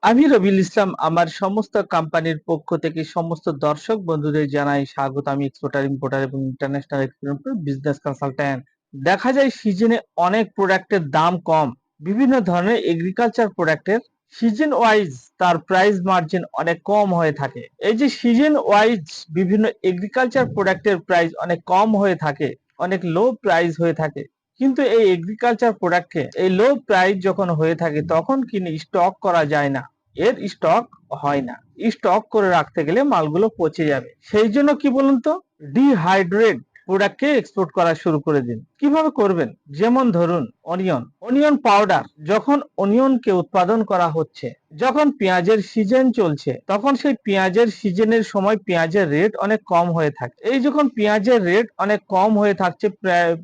আমি রবিউল ইসলাম আমার সমস্ত কোম্পানির পক্ষ থেকে সমস্ত দর্শক বন্ধুদের জানাই স্বাগত। আমি এক্সপোর্টার, ইম্পোর্টার এবং ইন্টারন্যাশনাল বিজনেস কনসালট্যান্ট। দেখা যায় সিজনে অনেক প্রোডাক্টের দাম কম। বিভিন্ন ধরনের এগ্রিকালচার প্রোডাক্টের সিজন ওয়াইজ তার প্রাইস মার্জিন অনেক কম হয়ে থাকে। এই যে সিজন ওয়াইজ বিভিন্ন এগ্রিকালচার প্রোডাক্টের প্রাইস অনেক কম হয়ে থাকে, অনেক লো প্রাইস হয়ে থাকে। কিন্তু এই এগ্রিকালচার প্রোডাক্টে এই লো প্রাইস যখন হয়ে থাকে তখন কিনে স্টক করা যায় না, এর স্টক হয় না। স্টক করে রাখতে গেলে মালগুলো পচে যাবে। সেই জন্য কি বলুন তো, ডিহাইড্রেট প্রোডাক্টকে এক্সপোর্ট করা শুরু করে দিন। কিভাবে করবেন? যেমন ধরুন অনিয়ন পাউডার। যখন অনিয়নকে উৎপাদন করা হচ্ছে, যখন পেঁয়াজের সিজন চলছে, তখন সেই পেঁয়াজের সিজনের সময় পেঁয়াজের রেট অনেক কম হয়ে থাকে। এই যখন পেঁয়াজের রেট অনেক কম হয়ে থাকছে,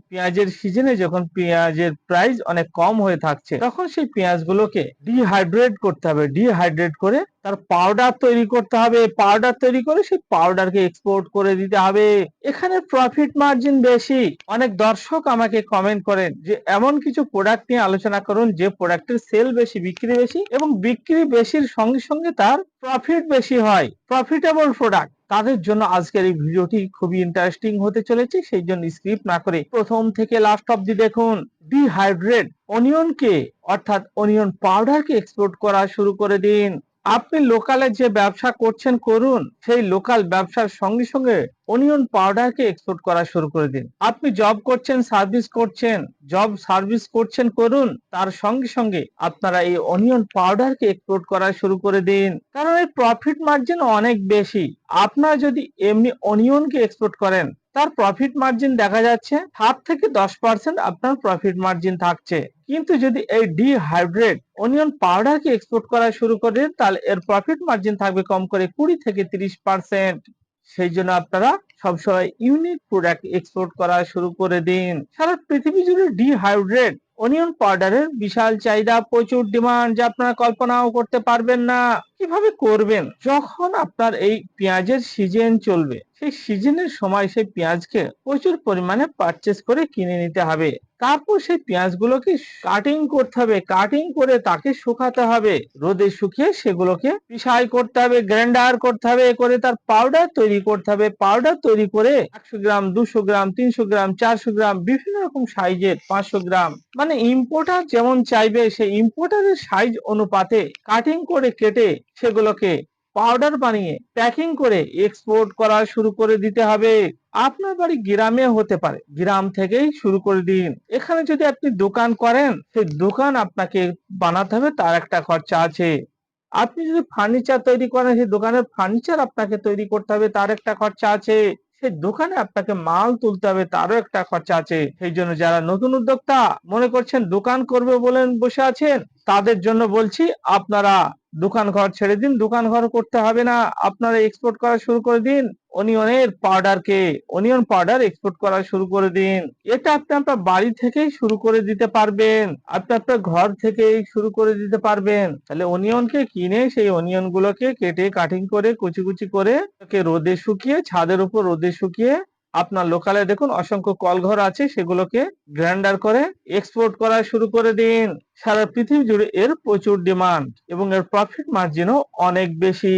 পেঁয়াজের সিজনে যখন পেঁয়াজের প্রাইস অনেক কম হয়ে থাকছে, তখন সেই পেঁয়াজগুলোকে ডিহাইড্রেট করতে হবে। ডিহাইড্রেট করে তার পাউডার তৈরি করতে হবে। পাউডার তৈরি করে সেই পাউডারকে এক্সপোর্ট করে দিতে হবে। এখানে প্রফিট মার্জিন বেশি। অনেক দর্শক আমাকে কমেন্ট করেন যে এমন কিছু প্রোডাক্ট নিয়ে আলোচনা করুন যে প্রোডাক্টের সেল বেশি, বিক্রি বেশি এবং বিক্রি বেশির সঙ্গে সঙ্গে তার প্রফিট বেশি হয়, প্রফিটেবল প্রোডাক্ট। তাদের জন্য আজকের এই ভিডিওটি খুবই ইন্টারেস্টিং হতে চলেছে। সেই জন্য স্ক্রিপ্ট না করে প্রথম থেকে লাস্ট অব্দি দেখুন। ডিহাইড্রেট অনিয়নকে অর্থাৎ অনিয়ন পাউডারকে এক্সপোর্ট করা শুরু করে দিন। আপনি লোকালে যে ব্যবসা করছেন করুন, সেই লোকাল ব্যবসার সঙ্গে সঙ্গে অনিয়ন পাউডারকে এক্সপোর্ট করা শুরু করে দিন। আপনি জব করছেন, সার্ভিস করছেন, জব সার্ভিস করছেন করুন, তার সঙ্গে সঙ্গে আপনারা এই অনিয়ন পাউডারকে এক্সপোর্ট করা শুরু করে দিন। কারণ এর প্রফিট মার্জিন অনেক বেশি। আপনারা যদি এমনি অনিয়নকে এক্সপোর্ট করেন, তার প্রফিট মার্জিন দেখা যাচ্ছে 7 থেকে 10% আপনার প্রফিট মার্জিন থাকছে। কিন্তু যদি এই ডিহাইড্রেট অনিয়ন পাউডারকে এক্সপোর্ট করা শুরু করেন, তাহলে এর প্রফিট মার্জিন থাকবে কম করে 20 থেকে 30%। সেই জন্য আপনারা সবসময় ইউনিক প্রোডাক্ট এক্সপোর্ট করা শুরু করে দিন। সারা পৃথিবী জুড়ে ডিহাইড্রেট অনিয়ন পাউডারের বিশাল চাহিদা, প্রচুর ডিমান্ড, যা আপনারা কল্পনাও করতে পারবেন না। কিভাবে করবেন? যখন আপনার এই পেঁয়াজের সিজন চলবে, সেই সিজনের সময় সেই পেঁয়াজকে প্রচুর পরিমাণে পারচেস করে কিনে নিতে হবে। তারপর সেই পেঁয়াজগুলোকে কাটিং করতে হবে। কাটিং করে তাকে শুকাতে হবে। রোদে শুকিয়ে সেগুলোকে পিষাই করতে হবে, গ্রাইন্ডার করতে হবে, করে তার পাউডার তৈরি করতে হবে। পাউডার তৈরি করে 100 গ্রাম, 200 গ্রাম, 300 গ্রাম, 400 গ্রাম, বিভিন্ন রকম সাইজের, 500 গ্রাম, মানে ইম্পোর্টার যেমন চাইবে সেই ইম্পোর্টারের সাইজ অনুপাতে কাটিং করে কেটে সেগুলোকে পাউডার বানিয়ে প্যাকিং করে এক্সপোর্ট করা শুরু করে দিতে হবে। আপনার বাড়ি গ্রামে হতে পারে, গ্রাম থেকেই শুরু করে দিন। এখানে যদি আপনি দোকান করেন, সেই দোকান আপনাকে বানাতে হবে, তার একটা খরচা আছে। আপনি যদি ফার্নিচার তৈরি করেন, সেই দোকানের ফার্নিচার আপনাকে তৈরি করতে হবে, তার একটা খরচা আছে। সেই দোকানে আপনাকে মাল তুলতে হবে, তারও একটা খরচা আছে। সেই জন্য যারা নতুন উদ্যোক্তা মনে করছেন দোকান করবে বলেন বসে আছেন, তাদের জন্য বলছি আপনারা দোকান ঘর ছেড়ে দিন। দোকান ঘর করতে হবে না, আপনারা এক্সপোর্ট করা শুরু করে দিন। অনিয়ন পাউডার এক্সপোর্ট করা শুরু করে দিন। এটা আপনি আপনার বাড়ি থেকেই শুরু করে দিতে পারবেন। আপনি আপনার ঘর থেকেই শুরু করে দিতে পারবেন। তাহলে অনিয়নকে কিনে সেই অনিয়ন গুলোকে কেটে কাটিং করে কুচি কুচি করে রোদে শুকিয়ে, ছাদের উপর রোদে শুকিয়ে, আপনার লোকালে দেখুন অসংখ্য কলঘর আছে, সেগুলোকে গ্রাইন্ডার করে এক্সপোর্ট করা শুরু করে দিন। সারা পৃথিবী জুড়ে এর প্রচুর ডিমান্ড এবং এর প্রফিট মার্জিনও অনেক বেশি।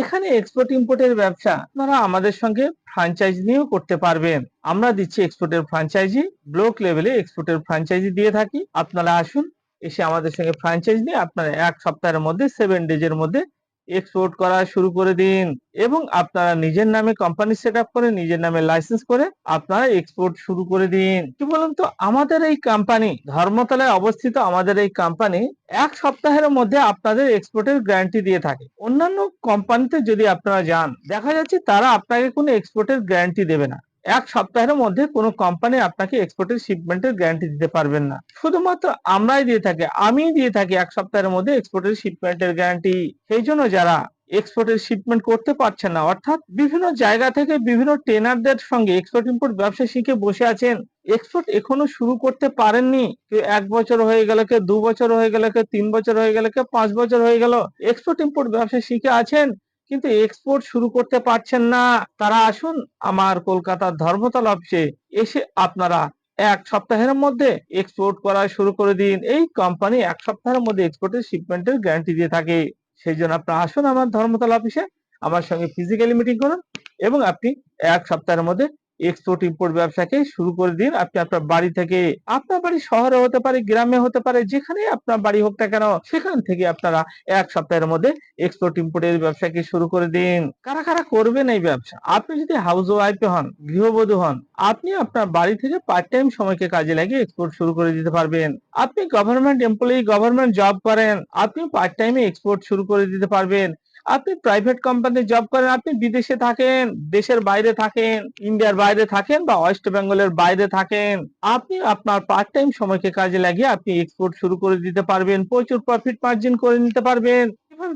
এখানে এক্সপোর্ট ইম্পোর্টের ব্যবসা আপনারা আমাদের সঙ্গে ফ্র্যাঞ্চাইজি নিয়েও করতে পারবেন। আমরা দিচ্ছি এক্সপোর্টের ফ্র্যাঞ্চাইজি, ব্লক লেভেলে এক্সপোর্টের ফ্র্যাঞ্চাইজি দিয়ে থাকি। আপনারা আসুন, এসে আমাদের সঙ্গে ফ্র্যাঞ্চাইজি নিয়ে আপনারা 1 সপ্তাহের মধ্যে, 7 ডেজের মধ্যে এক্সপোর্ট করা শুরু করে দিন এবং আপনারা নিজের নামে কোম্পানি সেট আপ করে, নিজের নামে লাইসেন্স করে আপনারা এক্সপোর্ট শুরু করে দিন। কি বলুন তো, আমাদের এই কোম্পানি ধর্মতলায় অবস্থিত। আমাদের এই কোম্পানি 1 সপ্তাহের মধ্যে আপনাদের এক্সপোর্টের গ্যারান্টি দিয়ে থাকে। অন্যান্য কোম্পানিতে যদি আপনারা যান, দেখা যাচ্ছে তারা আপনাকে কোনো এক্সপোর্টের গ্যারান্টি দেবে না। 1 সপ্তাহের মধ্যে কোনো কোম্পানি আপনাকে এক্সপোর্টের শিপমেন্টের গ্যারান্টি দিতে পারবেন না। শুধুমাত্র আমরাই দিয়ে থাকি, আমিই দিয়ে থাকি 1 সপ্তাহের মধ্যে এক্সপোর্টের শিপমেন্টের গ্যারান্টি। সেই জন্য যারা এক্সপোর্টের শিপমেন্ট করতে পারছেন না, অর্থাৎ বিভিন্ন জায়গা থেকে বিভিন্ন ট্রেনারদের সঙ্গে এক্সপোর্ট ইম্পোর্ট ব্যবসা শিখে বসে আছেন, এক্সপোর্ট এখনো শুরু করতে পারেননি, কেউ 1 বছর হয়ে গেল, কেউ 2 বছর হয়ে গেল, কেউ 3 বছর হয়ে গেল, কেউ 5 বছর হয়ে গেল, এক্সপোর্ট ইম্পোর্ট ব্যবসা শিখে আছেন কিন্তু এক্সপোর্ট শুরু করতে পারছেন না, তারা আসুন আমার কলকাতার ধর্মতলা অফিসে। এসে আপনারা 1 সপ্তাহের মধ্যে এক্সপোর্ট করা শুরু করে দিন। এই কোম্পানি 1 সপ্তাহের মধ্যে এক্সপোর্টের শিপমেন্টের গ্যারান্টি দিয়ে থাকে। সেই জন্য আপনারা আসুন আমার ধর্মতলা অফিসে, আমার সঙ্গে ফিজিক্যালি মিটিং করুন এবং আপনি ১ সপ্তাহের মধ্যে এক্সপোর্ট ইম্পোর্ট ব্যবসাকে শুরু করে দিন। আপনি আপনার বাড়ি থেকে, আপনার বাড়ি শহরে হতে পারে, গ্রামে হতে পারে, যেখানেই আপনার বাড়ি হোক না কেন, সেখান থেকে আপনারা ১ সপ্তাহের মধ্যে এক্সপোর্ট ইম্পোর্টের ব্যবসাকে শুরু করে দিন। কারা, কারা করবেন এই ব্যবসা? আপনি যদি হাউস ওয়াইফ হন, গৃহবধূ হন, আপনি আপনার বাড়ি থেকে পার্ট টাইম সময়কে কাজে লাগিয়ে এক্সপোর্ট শুরু করে দিতে পারবেন। আপনি গভর্নমেন্ট এমপ্লয়ি, গভর্নমেন্ট জব করেন, আপনি পার্ট টাইমে এক্সপোর্ট শুরু করে দিতে পারবেন। আপনি প্রাইভেট কোম্পানি জব করেন, আপনি বিদেশে থাকেন, দেশের বাইরে থাকেন, ইন্ডিয়ার বাইরে থাকেন বা ওয়েস্ট বেঙ্গলের বাইরে থাকেন, আপনি আপনার পার্ট টাইম সময়কে কাজে লাগিয়ে আপনি এক্সপোর্ট শুরু করে দিতে পারবেন, প্রচুর প্রফিট মার্জিন করে নিতে পারবেন। কিভাবে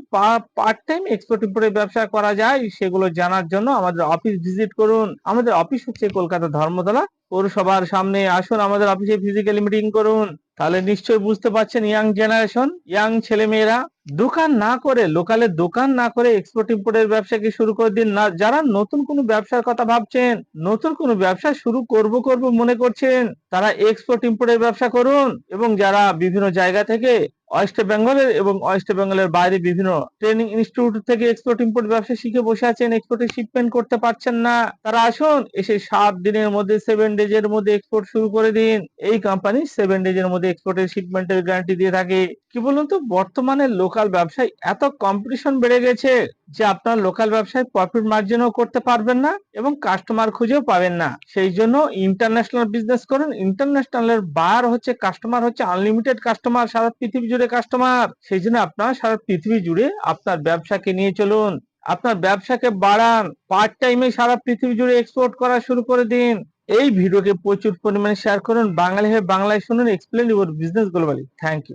পার্ট টাইম এক্সপোর্ট ইম্পোর্টের ব্যবসা করা যায় সেগুলো জানার জন্য আমাদের অফিস ভিজিট করুন। আমাদের অফিস হচ্ছে কলকাতা ধর্মতলা পৌরসভার সামনে। আসুন আমাদের অফিসে ফিজিক্যালি মিটিং করুন। তাহলে নিশ্চয়ই বুঝতে পারছেন, ইয়াং জেনারেশন, ইয়াং ছেলেমেয়েরা দোকান না করে, লোকালে দোকান না করে এক্সপোর্ট ইম্পোর্টের ব্যবসাকে শুরু করে দিন। না, যারা নতুন কোনো ব্যবসার কথা ভাবছেন, নতুন কোনো ব্যবসা শুরু করব মনে করছেন, তারা এক্সপোর্ট ইম্পোর্টের ব্যবসা করুন। এবং যারা বিভিন্ন জায়গা থেকে ওয়েস্ট বেঙ্গলের এবং ওয়েস্ট বেঙ্গলের বাইরে বিভিন্ন ট্রেনিং ইনস্টিটিউট থেকে এক্সপোর্ট ইম্পোর্ট ব্যবসা শিখে বসে আছেন, এক্সপোর্টের শিপমেন্ট করতে পারছেন না, তারা আসুন, এসে 7 দিনের মধ্যে, 7 ডেজ এর মধ্যে এক্সপোর্ট শুরু করে দিন। এই কোম্পানি 7 ডেজ এর মধ্যে এক্সপোর্টের শিপমেন্টের গ্যারান্টি দিয়ে থাকে। কি বলুন তো, বর্তমানে লোকাল ব্যবসায় এত কম্পিটিশন বেড়ে গেছে যে আপনার লোকাল ব্যবসায় প্রফিট মার্জিনও করতে পারবেন না এবং কাস্টমার খুঁজেও পাবেন না। সেই জন্য ইন্টারন্যাশনাল বিজনেস করুন। ইন্টারন্যাশনালের বায়ার হচ্ছে, কাস্টমার হচ্ছে আনলিমিটেড কাস্টমার, সারা পৃথিবী জুড়ে কাস্টমার। সেই জন্য আপনার সারা পৃথিবী জুড়ে আপনার ব্যবসাকে নিয়ে চলুন, আপনার ব্যবসাকে বাড়ান, পার্ট টাইমে সারা পৃথিবী জুড়ে এক্সপোর্ট করা শুরু করে দিন। এই ভিডিওকে প্রচুর পরিমাণে শেয়ার করুন। বাঙালি হয়ে বাংলায় শুনুন, explain your business globally. Thank you.